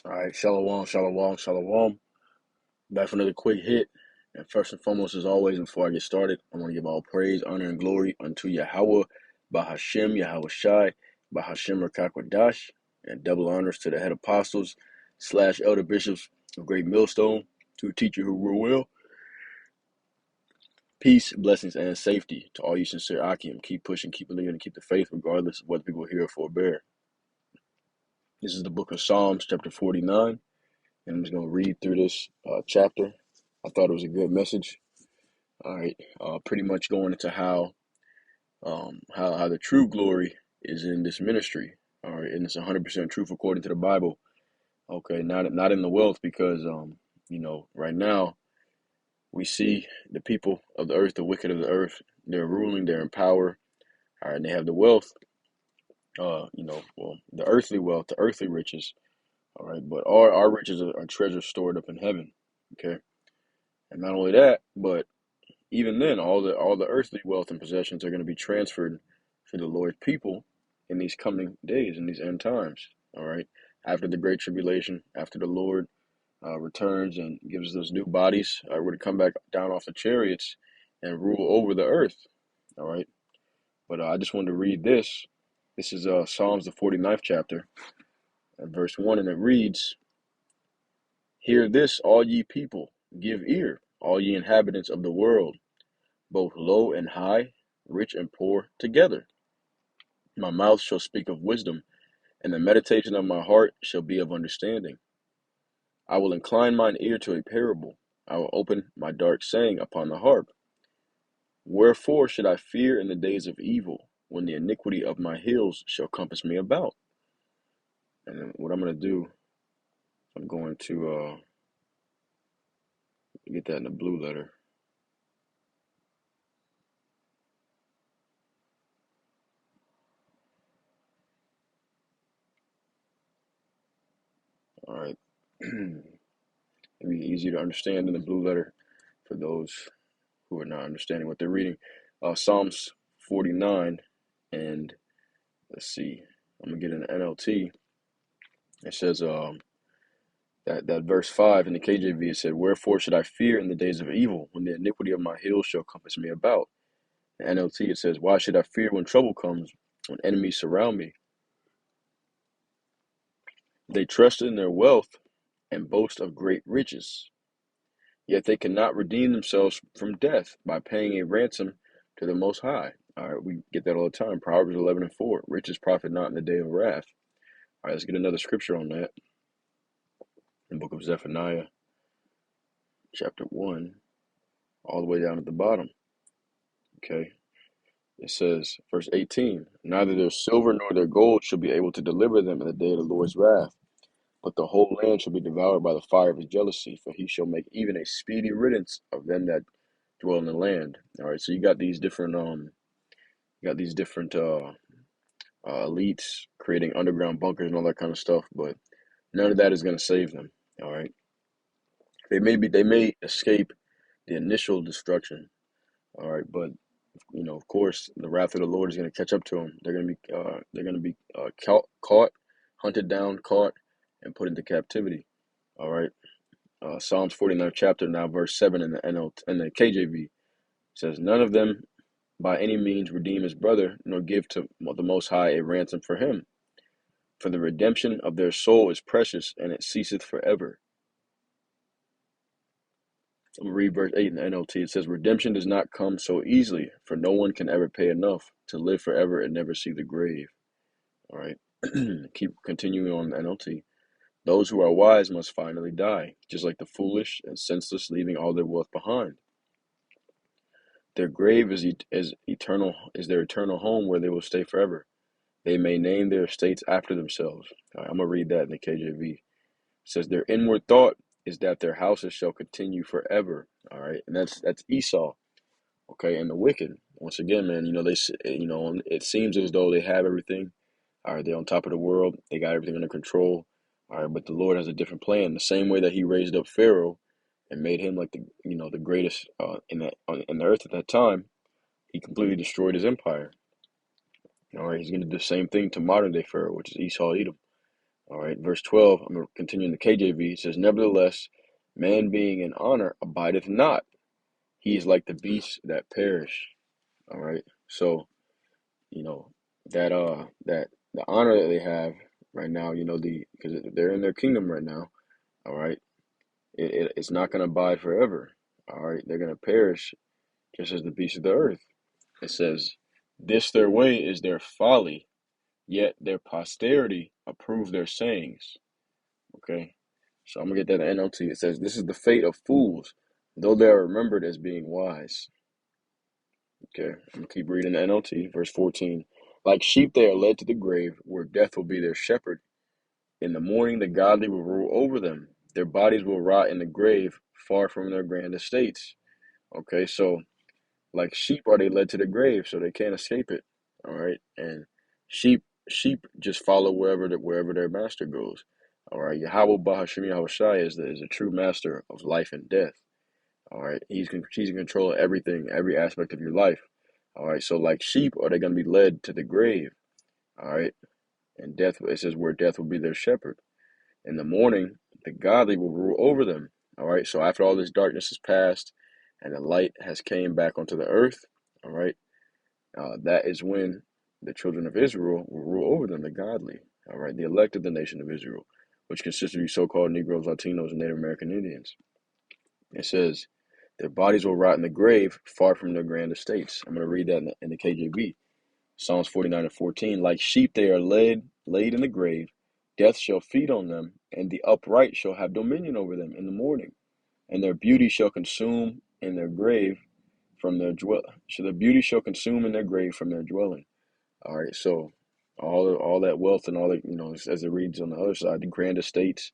All right, shalom, shalom, shalom. Back for another quick hit. And first and foremost, as always, before I get started, I want to give all praise, honor, and glory unto Yahweh, Bahashem, Yahweh Shai, Bahashem Rakakwadash, and double honors to the head apostles / elder bishops of Great Millstone, to a teacher who rule well. Peace, blessings, and safety to all you sincere Akim. Keep pushing, keep believing, and keep the faith, regardless of what people hear or forbear. This is the book of Psalms, chapter 49. And I'm just going to read through this chapter. I thought it was a good message. All right, pretty much going into how the true glory is in this ministry. All right, and it's 100% truth according to the Bible. Okay, not in the wealth, because right now we see the people of the earth, the wicked of the earth, they're ruling, they're in power. All right, and they have the wealth. The earthly wealth, the earthly riches. All right, but our riches are treasures stored up in heaven. Okay, and not only that, but even then, all the earthly wealth and possessions are going to be transferred to the Lord's people in these coming days, in these end times. All right, after the great tribulation, after the Lord returns and gives us those new bodies, we're to come back down off the chariots and rule over the earth. All right, but I just wanted to read this. This is Psalms the 49th chapter, verse 1, and it reads, "Hear this, all ye people; give ear, all ye inhabitants of the world, both low and high, rich and poor together. My mouth shall speak of wisdom, and the meditation of my heart shall be of understanding. I will incline mine ear to a parable. I will open my dark saying upon the harp. Wherefore should I fear in the days of evil, when the iniquity of my heels shall compass me about?" And then what I'm going to do, I'm going to get that in the blue letter. All right. It'll be easy to understand in the blue letter for those who are not understanding what they're reading. Psalms 49, and let's see, I'm gonna get an NLT. It says that verse 5 in the KJV, it said, "Wherefore should I fear in the days of evil, when the iniquity of my heels shall compass me about?" The NLT, it says, "Why should I fear when trouble comes, when enemies surround me? They trust in their wealth and boast of great riches. Yet they cannot redeem themselves from death by paying a ransom to the Most High." All right, we get that all the time. Proverbs 11:4. Riches profit not in the day of wrath. All right, let's get another scripture on that. In the book of Zephaniah, chapter 1, all the way down at the bottom. Okay, it says, verse 18, "Neither their silver nor their gold shall be able to deliver them in the day of the Lord's wrath, but the whole land shall be devoured by the fire of his jealousy, for he shall make even a speedy riddance of them that dwell in the land." All right, so you got these different elites creating underground bunkers and all that kind of stuff, but none of that is going to save them. All right, they may escape the initial destruction. All right, but of course, the wrath of the Lord is going to catch up to them. They're going to be caught, hunted down, caught, and put into captivity. All right, Psalms 49th chapter, now verse 7 in the KJV says, "None of them by any means redeem his brother, nor give to the Most High a ransom for him. For the redemption of their soul is precious, and it ceaseth forever." I'm going to read verse 8 in the NLT. It says, "Redemption does not come so easily, for no one can ever pay enough to live forever and never see the grave." All right. Keep continuing on the NLT. "Those who are wise must finally die, just like the foolish and senseless, leaving all their wealth behind. Their grave is eternal, is their eternal home where they will stay forever. They may name their estates after themselves." All right, I'm going to read that in the KJV. It says, "Their inward thought is that their houses shall continue forever." All right, and that's Esau. Okay, and the wicked. Once again, man, it seems as though they have everything. All right, they're on top of the world. They got everything under control. All right, but the Lord has a different plan. The same way that He raised up Pharaoh and made him like the greatest in the earth at that time, He completely destroyed his empire. All right, He's going to do the same thing to modern day Pharaoh, which is Esau, Edom. All right, verse 12, I'm going to continue in the KJV. It says, nevertheless, man being in honor abideth not. He is like the beasts that perish. All right. So, you know, that the honor that they have right now, because they're in their kingdom right now, all right, it's not going to abide forever. All right. They're going to perish just as the beasts of the earth. It says, this their way is their folly, yet their posterity approve their sayings. Okay. So I'm going to get that in NLT. It says, this is the fate of fools, though they are remembered as being wise. Okay. I'm going to keep reading the NLT, verse 14. Like sheep, they are led to the grave, where death will be their shepherd. In the morning, the godly will rule over them. Their bodies will rot in the grave, far from their grand estates. Okay. So, like sheep are they led to the grave, so they can't escape it. All right. And sheep just follow wherever their master goes. All right. Yahweh Bahashim Yahweh Shai is a true master of life and death. All right. He's in control of everything, every aspect of your life. All right. So like sheep, are they going to be led to the grave? All right. And death, it says where death will be their shepherd. In the morning, the godly will rule over them. All right. So after all this darkness is past and the light has came back onto the earth, all right, that is when the children of Israel will rule over them, the godly. All right. The elect of the nation of Israel, which consists of you so-called Negroes, Latinos, and Native American Indians. It says, their bodies will rot in the grave, far from their grand estates. I'm going to read that in the KJV. Psalms 49:14. Like sheep they are laid in the grave. Death shall feed on them, and the upright shall have dominion over them in the morning. And their beauty shall consume in their grave from their dwell. So the beauty shall consume in their grave from their dwelling. All right. So all that wealth and all that, as it reads on the other side, the grand estates,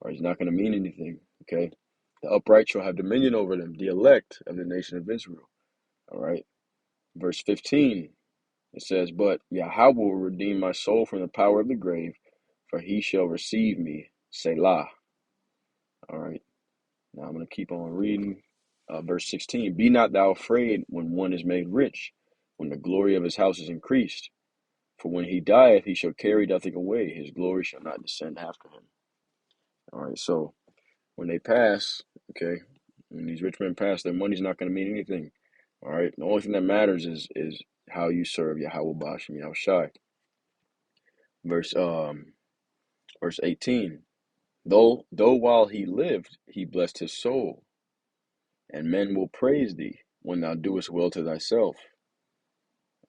is not going to mean anything. Okay. The upright shall have dominion over them, the elect of the nation of Israel. All right. Verse 15, it says, but Yahweh will redeem my soul from the power of the grave, for he shall receive me. Selah. All right. Now I'm going to keep on reading. Verse 16, be not thou afraid when one is made rich, when the glory of his house is increased. For when he dieth, he shall carry nothing away. His glory shall not descend after him. All right. So when they pass, okay, when these rich men pass, their money's not going to mean anything. All right. The only thing that matters is how you serve Yahweh Bashim Yahweh Shai. Verse 18. Though while he lived, he blessed his soul, and men will praise thee when thou doest well to thyself.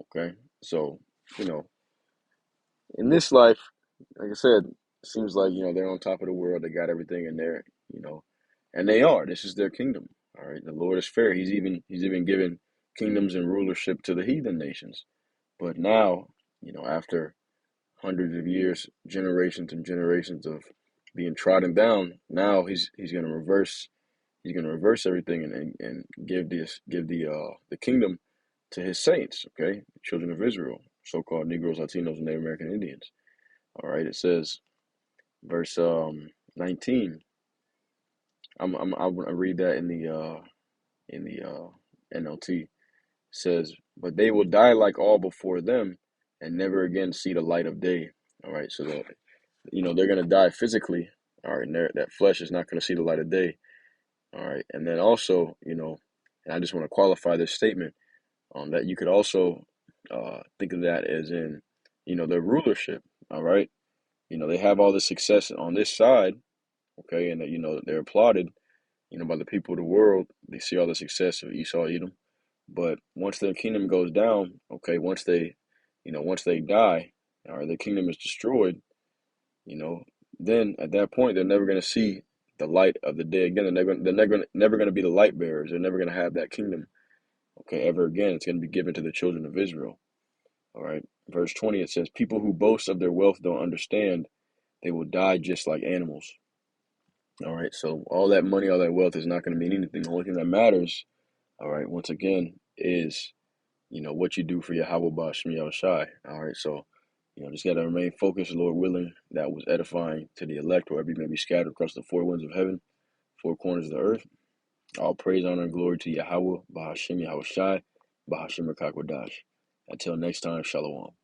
Okay. So, in this life, like I said, it seems like, they're on top of the world. They got everything in there, and they are. This is their kingdom. All right. The Lord is fair. He's even given kingdoms and rulership to the heathen nations. But now, after hundreds of years, generations and generations of being trodden down, now he's going to reverse. He's going to reverse everything and give the kingdom to his saints. Okay, the children of Israel, so-called Negroes, Latinos, and Native American Indians. All right, it says, verse 19. I'll read that in the NLT. It says, but they will die like all before them, and never again see the light of day. All right, so that they're gonna die physically. All right, and that flesh is not gonna see the light of day. All right, and then also, and I just want to qualify this statement, that you could also think of that as in, their rulership. All right, they have all the success on this side. Okay, and that they're applauded, by the people of the world. They see all the success of Esau, Edom. But once their kingdom goes down, okay, once they die, or their kingdom is destroyed, you know, then at that point they're never going to see the light of the day again. They're never going to be the light bearers. They're never going to have that kingdom, okay, ever again. It's going to be given to the children of Israel. All right, verse 20, it says, "People who boast of their wealth don't understand; they will die just like animals." All right, so all that money, all that wealth is not going to mean anything. The only thing that matters, all right, once again, is what you do for your Yahweh Bashmi Shai. All right, so just got to remain focused, Lord willing. That was edifying to the elect, wherever you may be scattered across the four winds of heaven, four corners of the earth. All praise, honor, and glory to Yahweh Bahashim Yahweh Shai, Bahashim Rakakwadash. Until next time, Shalom.